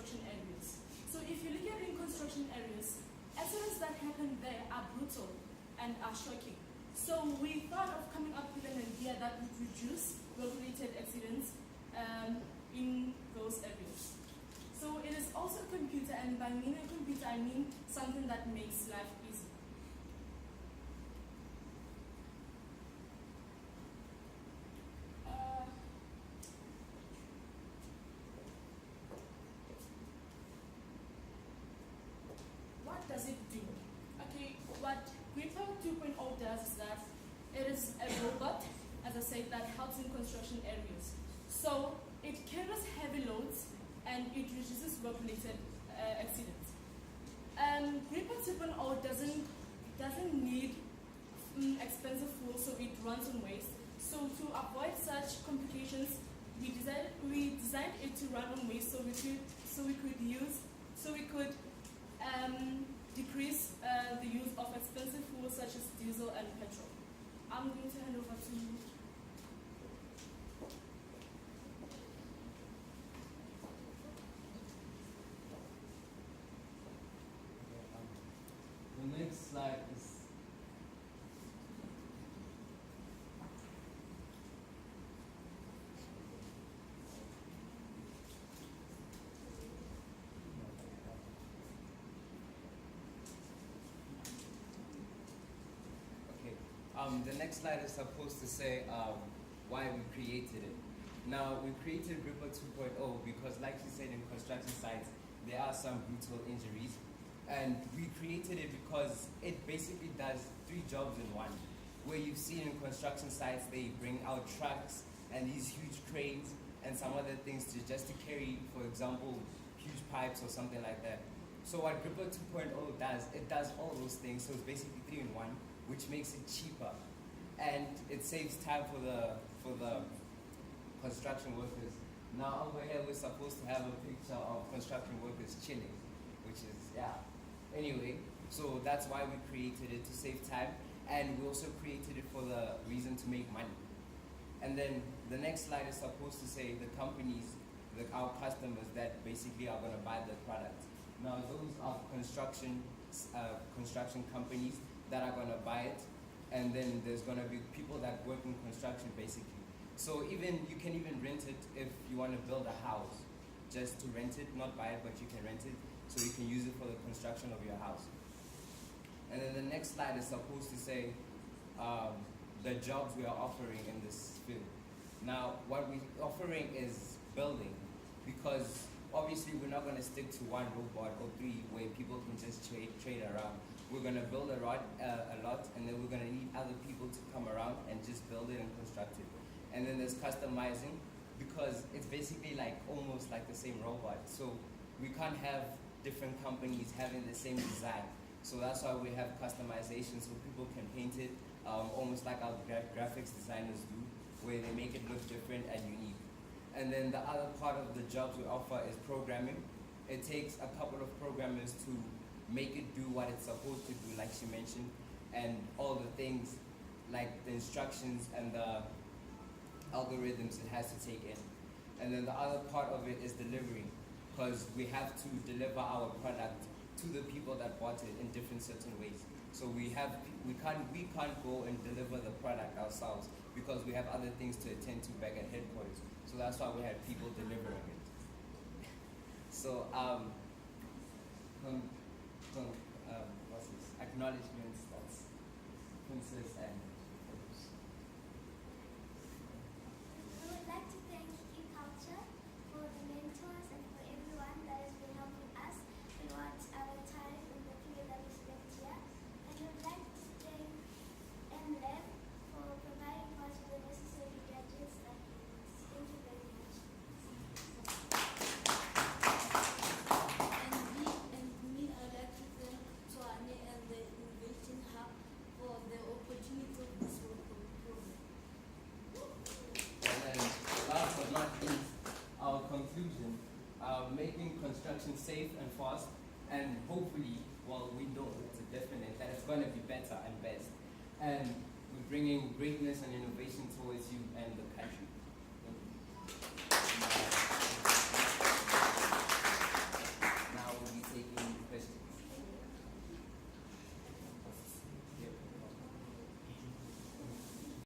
construction areas. So if you look at in construction areas, accidents that happen there are brutal and are shocking. So we thought of coming up with an idea that would reduce work-related accidents in those areas. So it is also a computer, and by meaning a computer, I mean something that makes life easy. What does it do? Okay, what Geekulcha 2.0 does is that it is a robot, as I said, that helps in construction areas. So it carries heavy loads and it reduces work-related accidents. Geekulcha 2.0 doesn't need expensive fuel, so it runs on waste. So to avoid such complications, we designed it to run on waste, so we could decrease the use of expensive fuels such as diesel and petrol. I'm going to hand over to you. The next slide is the next slide is supposed to say why we created it. Now, we created Geekulcha 2.0 because, like you said, in construction sites, there are some brutal injuries. And we created it because it basically does 3 jobs in one. Where you've seen in construction sites, they bring out trucks and these huge cranes and some other things to carry, for example, huge pipes or something like that. So what Geekulcha 2.0 does, it does all those things. So it's basically 3 in 1, which makes it cheaper. And it saves time for the construction workers. Now over here we're supposed to have a picture of construction workers chilling, which is, yeah. Anyway, so that's why we created it, to save time, and we also created it for the reason to make money. And then the next slide is supposed to say the companies, our customers that basically are going to buy the product. Now those are construction companies that are going to buy it, and then there's going to be people that work in construction basically. So you can even rent it if you want to build a house, just to rent it, not buy it, but you can rent it, so you can use it for the construction of your house. And then the next slide is supposed to say the jobs we are offering in this field. Now, what we're offering is building, because obviously we're not going to stick to one robot or 3 where people can just trade around. We're going to build a lot, and then we're going to need other people to come around and just build it and construct it. And then there's customizing, because it's basically like almost like the same robot. So we can't have different companies having the same design. So that's why we have customization, so people can paint it almost like our graphics designers do, where they make it look different and unique. And then the other part of the jobs we offer is programming. It takes a couple of programmers to make it do what it's supposed to do, like she mentioned, and all the things like the instructions and the algorithms it has to take in. And then the other part of it is delivery, because we have to deliver our product to the people that bought it in different certain ways. So we can't go and deliver the product ourselves, because we have other things to attend to back at headquarters. So that's why we have people delivering it. So what's this? Acknowledgements, that's Princess and others. We would like to thank Geekulcha for the mentors and for everyone that has been helping us throughout our time in the period that we spent here. And we would like to thank MLab for providing us with the necessary gadgets that we need. Thank you very much. And me, I'd like to thank Twane and the Innovation Hub for the opportunity of this work program. And then last but not least, our conclusion, making construction safe and fast, and hopefully, well, we know it's a definite that it's going to be better and best. And we're bringing greatness and innovation towards you and the country.